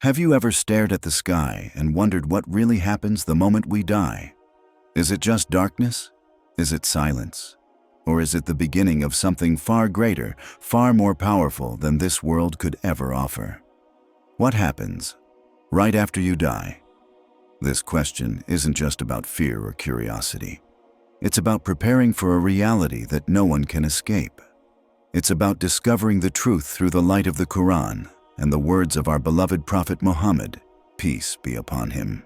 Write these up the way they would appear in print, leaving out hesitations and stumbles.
Have you ever stared at the sky and wondered what really happens the moment we die? Is it just darkness? Is it silence? Or is it the beginning of something far greater, far more powerful than this world could ever offer? What happens right after you die? This question isn't just about fear or curiosity. It's about preparing for a reality that no one can escape. It's about discovering the truth through the light of the Quran and the words of our beloved Prophet Muhammad, peace be upon him.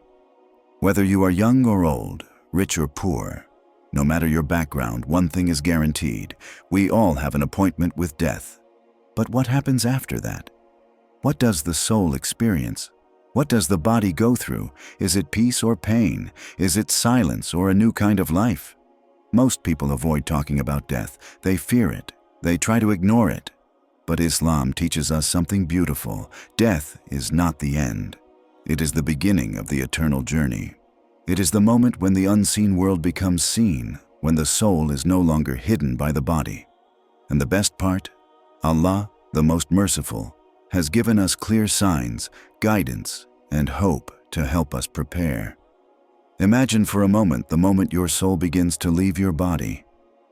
Whether you are young or old, rich or poor, no matter your background, one thing is guaranteed: we all have an appointment with death. But what happens after that? What does the soul experience? What does the body go through? Is it peace or pain? Is it silence or a new kind of life? Most people avoid talking about death. They fear it. They try to ignore it. But Islam teaches us something beautiful. Death is not the end. It is the beginning of the eternal journey. It is the moment when the unseen world becomes seen, when the soul is no longer hidden by the body. And the best part? Allah, the most merciful, has given us clear signs, guidance, and hope to help us prepare. Imagine for a moment the moment your soul begins to leave your body,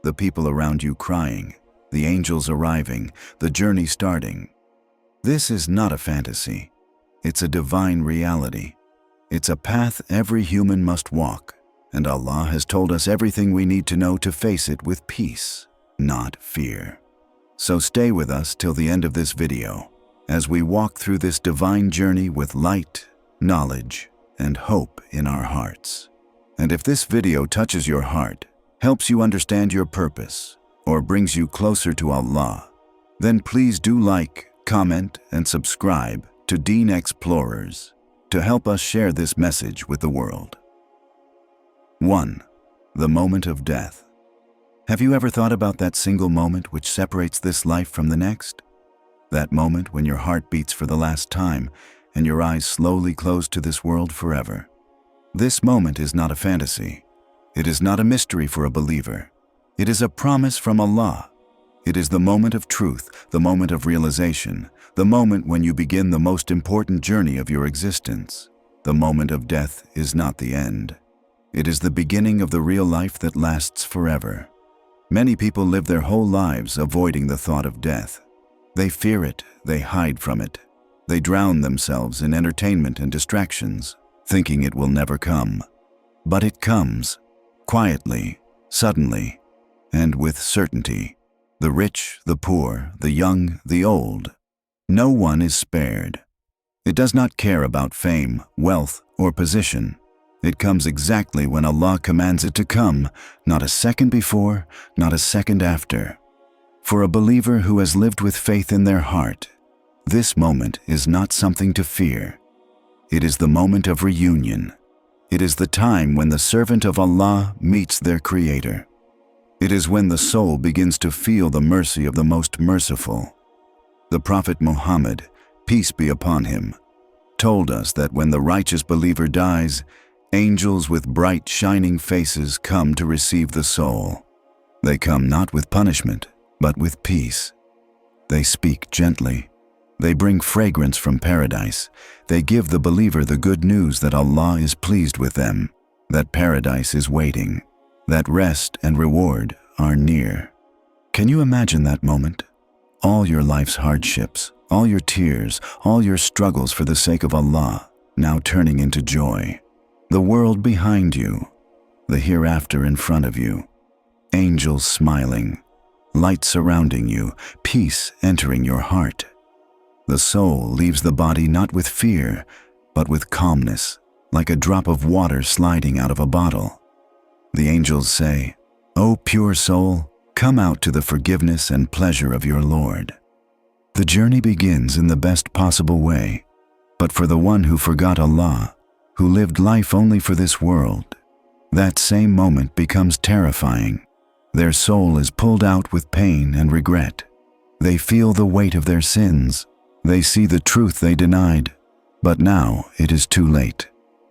the people around you crying, the angels arriving, the journey starting. This is not a fantasy. It's a divine reality. It's a path every human must walk, and Allah has told us everything we need to know to face it with peace, not fear. So stay with us till the end of this video, as we walk through this divine journey with light, knowledge, and hope in our hearts. And if this video touches your heart, helps you understand your purpose, or brings you closer to Allah, then please do like, comment, and subscribe to Deen Explorers to help us share this message with the world. 1. The moment of death. Have you ever thought about that single moment which separates this life from the next? That moment when your heart beats for the last time and your eyes slowly close to this world forever. This moment is not a fantasy. It is not a mystery for a believer. It is a promise from Allah. It is the moment of truth, the moment of realization, the moment when you begin the most important journey of your existence. The moment of death is not the end. It is the beginning of the real life that lasts forever. Many people live their whole lives avoiding the thought of death. They fear it, they hide from it. They drown themselves in entertainment and distractions, thinking it will never come. But it comes, quietly, suddenly, and with certainty. The rich, the poor, the young, the old. No one is spared. It does not care about fame, wealth, or position. It comes exactly when Allah commands it to come, not a second before, not a second after. For a believer who has lived with faith in their heart, this moment is not something to fear. It is the moment of reunion. It is the time when the servant of Allah meets their Creator. It is when the soul begins to feel the mercy of the most merciful. The Prophet Muhammad, peace be upon him, told us that when the righteous believer dies, angels with bright shining faces come to receive the soul. They come not with punishment, but with peace. They speak gently. They bring fragrance from paradise. They give the believer the good news that Allah is pleased with them, that paradise is waiting, that rest and reward are near. Can you imagine that moment? All your life's hardships, all your tears, all your struggles for the sake of Allah, now turning into joy. The world behind you, the hereafter in front of you, angels smiling, light surrounding you, peace entering your heart. The soul leaves the body not with fear, but with calmness, like a drop of water sliding out of a bottle. The angels say, "O pure soul, come out to the forgiveness and pleasure of your Lord." The journey begins in the best possible way, but for the one who forgot Allah, who lived life only for this world, that same moment becomes terrifying. Their soul is pulled out with pain and regret. They feel the weight of their sins. They see the truth they denied, but now it is too late.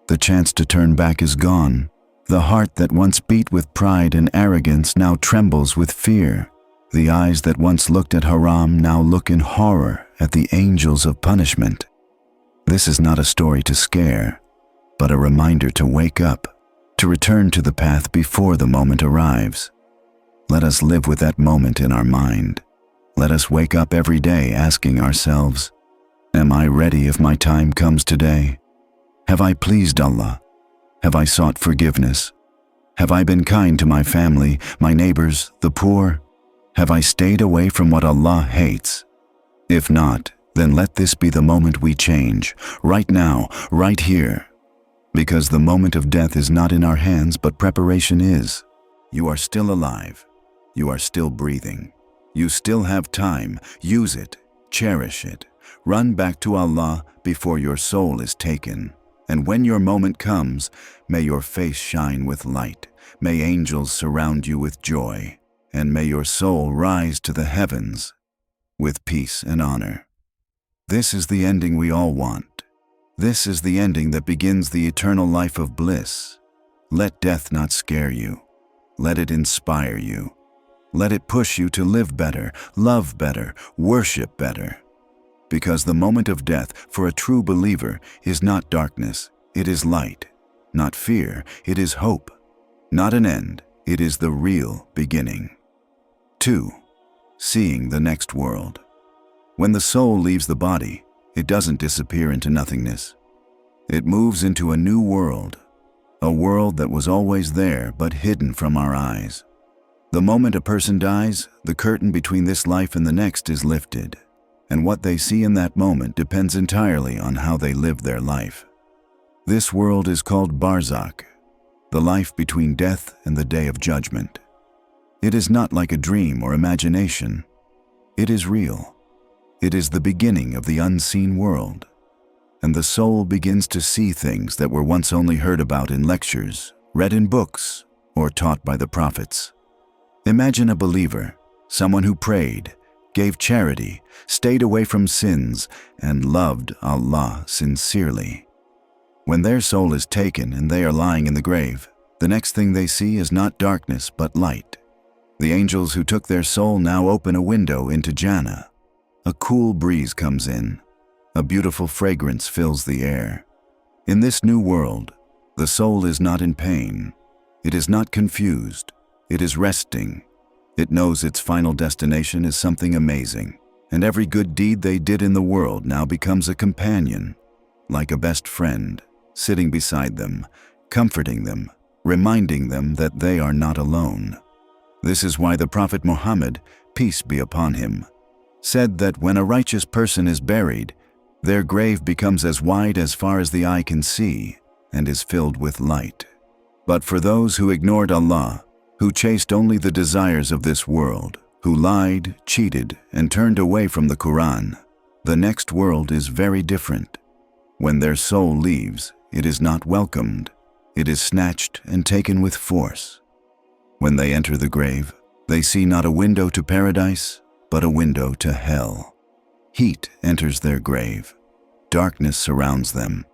The chance to turn back is gone. The heart that once beat with pride and arrogance now trembles with fear. The eyes that once looked at haram now look in horror at the angels of punishment. This is not a story to scare, but a reminder to wake up, to return to the path before the moment arrives. Let us live with that moment in our mind. Let us wake up every day asking ourselves, am I ready if my time comes today? Have I pleased Allah? Have I sought forgiveness? Have I been kind to my family, my neighbors, the poor? Have I stayed away from what Allah hates? If not, then let this be the moment we change, right now, right here. Because the moment of death is not in our hands, but preparation is. You are still alive. You are still breathing. You still have time. Use it. Cherish it. Run back to Allah before your soul is taken. And when your moment comes, may your face shine with light. May angels surround you with joy. And may your soul rise to the heavens with peace and honor. This is the ending we all want. This is the ending that begins the eternal life of bliss. Let death not scare you. Let it inspire you. Let it push you to live better, love better, worship better. Because the moment of death for a true believer is not darkness, it is light. Not fear, it is hope. Not an end, it is the real beginning. 2. Seeing the next world. When the soul leaves the body, it doesn't disappear into nothingness. It moves into a new world, a world that was always there but hidden from our eyes. The moment a person dies, the curtain between this life and the next is lifted, and what they see in that moment depends entirely on how they live their life. This world is called Barzakh, the life between death and the day of judgment. It is not like a dream or imagination. It is real. It is the beginning of the unseen world, and the soul begins to see things that were once only heard about in lectures, read in books, or taught by the prophets. Imagine a believer, someone who prayed, gave charity, stayed away from sins, and loved Allah sincerely. When their soul is taken and they are lying in the grave, the next thing they see is not darkness but light. The angels who took their soul now open a window into Jannah. A cool breeze comes in. A beautiful fragrance fills the air. In this new world, the soul is not in pain. It is not confused. It is resting. It knows its final destination is something amazing, and every good deed they did in the world now becomes a companion, like a best friend, sitting beside them, comforting them, reminding them that they are not alone. This is why the Prophet Muhammad, peace be upon him, said that when a righteous person is buried, their grave becomes as wide as far as the eye can see and is filled with light. But for those who ignored Allah, who chased only the desires of this world, who lied, cheated, and turned away from the Quran, the next world is very different. When their soul leaves, it is not welcomed. It is snatched and taken with force. When they enter the grave, they see not a window to paradise, but a window to hell. Heat enters their grave. Darkness surrounds them.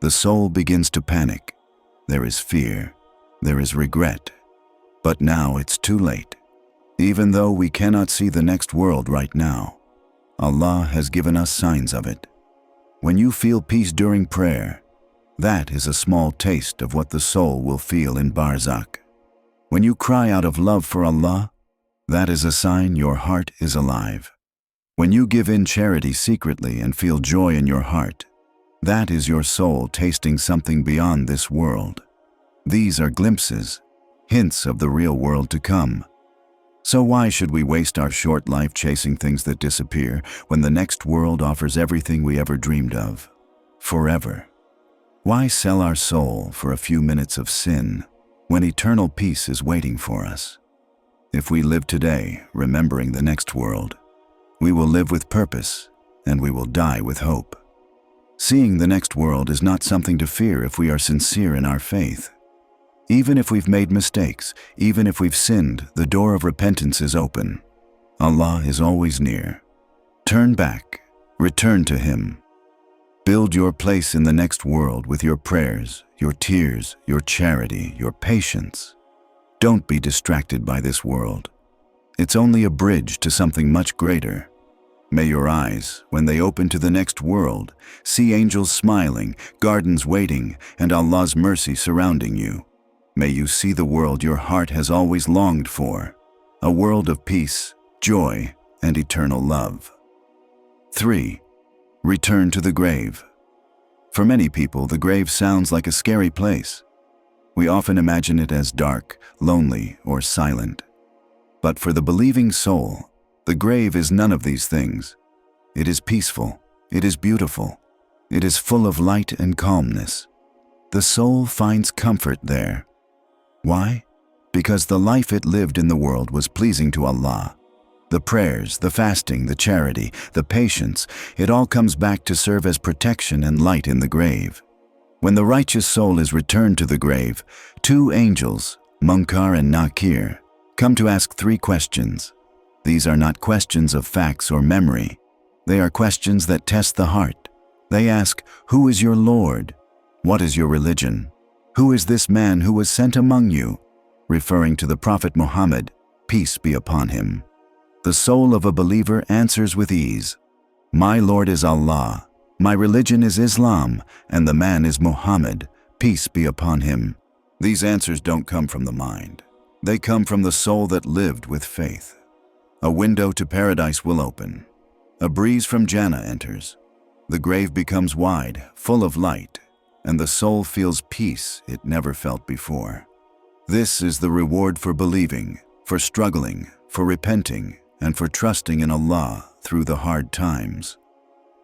The soul begins to panic. There is fear. There is regret. But now it's too late. Even though we cannot see the next world right now, Allah has given us signs of it. When you feel peace during prayer, that is a small taste of what the soul will feel in Barzakh. When you cry out of love for Allah, that is a sign your heart is alive. When you give in charity secretly and feel joy in your heart, that is your soul tasting something beyond this world. These are glimpses, hints of the real world to come. So why should we waste our short life chasing things that disappear when the next world offers everything we ever dreamed of, forever? Why sell our soul for a few minutes of sin when eternal peace is waiting for us? If we live today remembering the next world, we will live with purpose and we will die with hope. Seeing the next world is not something to fear if we are sincere in our faith. Even if we've made mistakes, even if we've sinned, the door of repentance is open. Allah is always near. Turn back, return to Him. Build your place in the next world with your prayers, your tears, your charity, your patience. Don't be distracted by this world. It's only a bridge to something much greater. May your eyes, when they open to the next world, see angels smiling, gardens waiting, and Allah's mercy surrounding you. May you see the world your heart has always longed for, a world of peace, joy, and eternal love. 3. Return to the grave. For many people, the grave sounds like a scary place. We often imagine it as dark, lonely, or silent. But for the believing soul, the grave is none of these things. It is peaceful, it is beautiful, it is full of light and calmness. The soul finds comfort there. Why? Because the life it lived in the world was pleasing to Allah. The prayers, the fasting, the charity, the patience, it all comes back to serve as protection and light in the grave. When the righteous soul is returned to the grave, 2 angels, Munkar and Nakeer, come to ask 3 questions. These are not questions of facts or memory. They are questions that test the heart. They ask, "Who is your Lord? What is your religion? Who is this man who was sent among you?" Referring to the Prophet Muhammad, peace be upon him. The soul of a believer answers with ease, "My Lord is Allah, my religion is Islam, and the man is Muhammad, peace be upon him." These answers don't come from the mind. They come from the soul that lived with faith. A window to paradise will open. A breeze from Jannah enters. The grave becomes wide, full of light, and the soul feels peace it never felt before. This is the reward for believing, for struggling, for repenting, and for trusting in Allah through the hard times.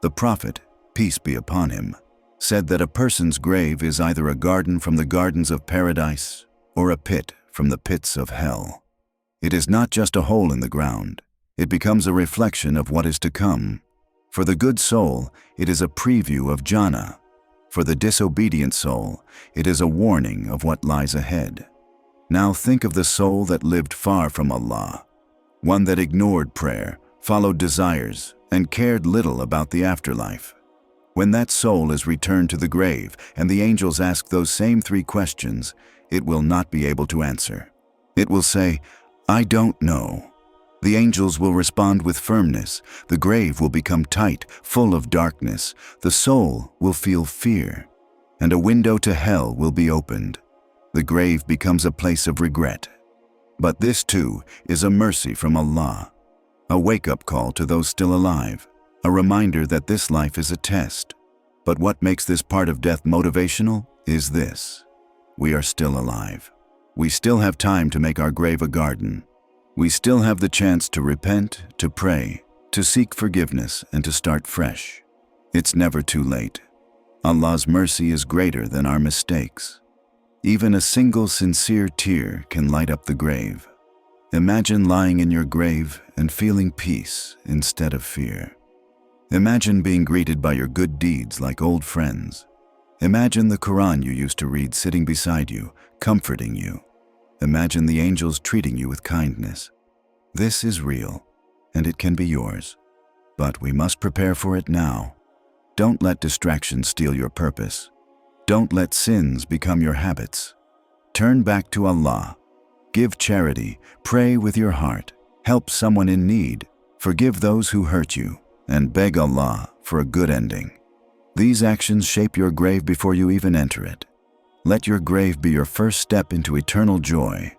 The Prophet, peace be upon him, said that a person's grave is either a garden from the gardens of paradise or a pit from the pits of hell. It is not just a hole in the ground. It becomes a reflection of what is to come. For the good soul, it is a preview of Jannah. For the disobedient soul, it is a warning of what lies ahead. Now think of the soul that lived far from Allah, one that ignored prayer, followed desires, and cared little about the afterlife. When that soul is returned to the grave and the angels ask those same 3 questions, it will not be able to answer. It will say, "I don't know." The angels will respond with firmness. The grave will become tight, full of darkness. The soul will feel fear, and a window to hell will be opened. The grave becomes a place of regret. But this too is a mercy from Allah, a wake-up call to those still alive, a reminder that this life is a test. But what makes this part of death motivational is this: we are still alive. We still have time to make our grave a garden. We still have the chance to repent, to pray, to seek forgiveness, and to start fresh. It's never too late. Allah's mercy is greater than our mistakes. Even a single sincere tear can light up the grave. Imagine lying in your grave and feeling peace instead of fear. Imagine being greeted by your good deeds like old friends. Imagine the Quran you used to read sitting beside you, comforting you. Imagine the angels treating you with kindness. This is real, and it can be yours. But we must prepare for it now. Don't let distractions steal your purpose. Don't let sins become your habits. Turn back to Allah. Give charity, pray with your heart, help someone in need, forgive those who hurt you, and beg Allah for a good ending. These actions shape your grave before you even enter it. Let your grave be your first step into eternal joy,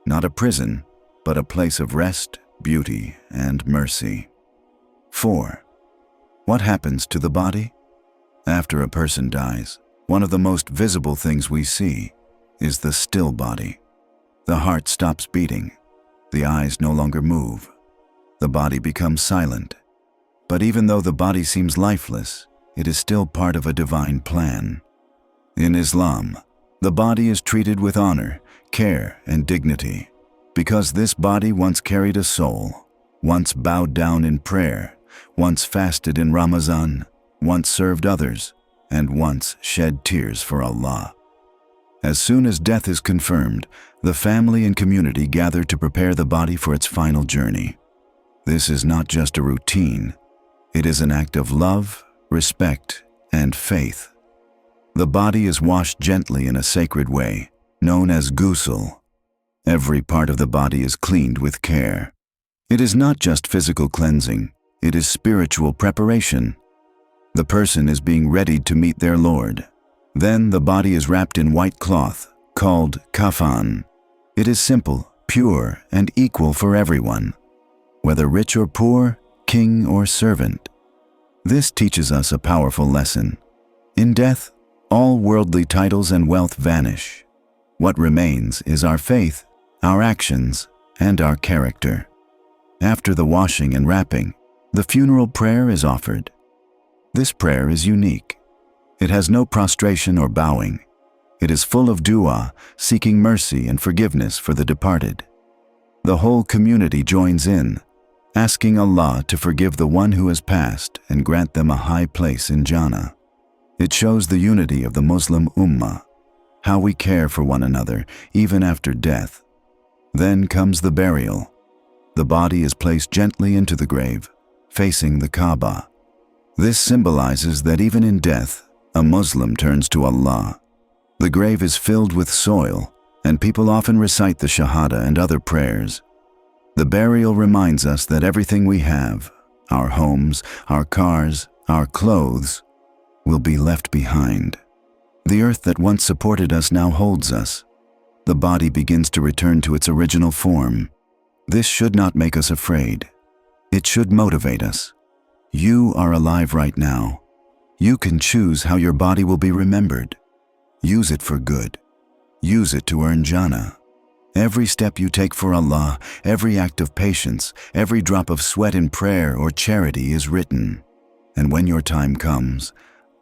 not a prison, but a place of rest, beauty, and mercy. 4. What happens to the body? After a person dies, one of the most visible things we see is the still body. The heart stops beating. The eyes no longer move. The body becomes silent. But even though the body seems lifeless, it is still part of a divine plan. In Islam, the body is treated with honor, care, and dignity, because this body once carried a soul, once bowed down in prayer, once fasted in Ramadan, once served others, and once shed tears for Allah. As soon as death is confirmed, the family and community gather to prepare the body for its final journey. This is not just a routine. It is an act of love, respect, and faith. The body is washed gently in a sacred way, known as ghusl. Every part of the body is cleaned with care. It is not just physical cleansing. It is spiritual preparation. The person is being readied to meet their Lord. Then the body is wrapped in white cloth, called kafan. It is simple, pure, and equal for everyone, whether rich or poor, king or servant. This teaches us a powerful lesson. In death, all worldly titles and wealth vanish. What remains is our faith, our actions, and our character. After the washing and wrapping, the funeral prayer is offered. This prayer is unique. It has no prostration or bowing. It is full of dua, seeking mercy and forgiveness for the departed. The whole community joins in, asking Allah to forgive the one who has passed and grant them a high place in Jannah. It shows the unity of the Muslim Ummah, how we care for one another even after death. Then comes the burial. The body is placed gently into the grave, facing the Kaaba. This symbolizes that even in death, a Muslim turns to Allah. The grave is filled with soil, and people often recite the Shahada and other prayers. The burial reminds us that everything we have, our homes, our cars, our clothes, will be left behind. The earth that once supported us now holds us. The body begins to return to its original form. This should not make us afraid. It should motivate us. You are alive right now. You can choose how your body will be remembered. Use it for good. Use it to earn Jannah. Every step you take for Allah, every act of patience, every drop of sweat in prayer or charity is written. And when your time comes,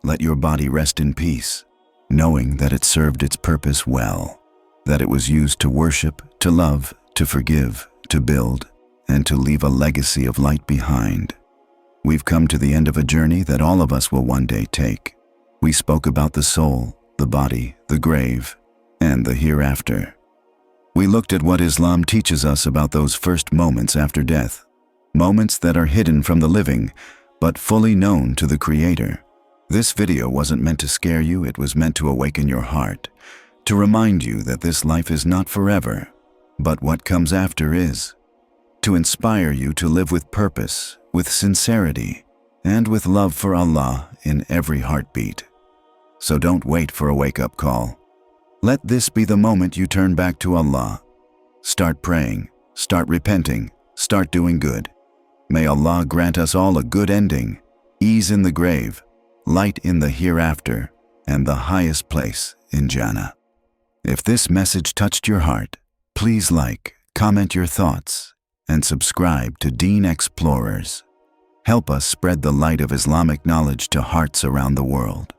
let your body rest in peace, knowing that it served its purpose well, that it was used to worship, to love, to forgive, to build, and to leave a legacy of light behind. We've come to the end of a journey that all of us will one day take. We spoke about the soul, the body, the grave, and the hereafter. We looked at what Islam teaches us about those first moments after death, moments that are hidden from the living, but fully known to the Creator. This video wasn't meant to scare you, it was meant to awaken your heart, to remind you that this life is not forever, but what comes after is, to inspire you to live with purpose, with sincerity, and with love for Allah in every heartbeat. So don't wait for a wake-up call. Let this be the moment you turn back to Allah. Start praying, start repenting, start doing good. May Allah grant us all a good ending, ease in the grave, light in the hereafter, and the highest place in Jannah. If this message touched your heart, please like, comment your thoughts, and subscribe to Deen Explorers. Help us spread the light of Islamic knowledge to hearts around the world.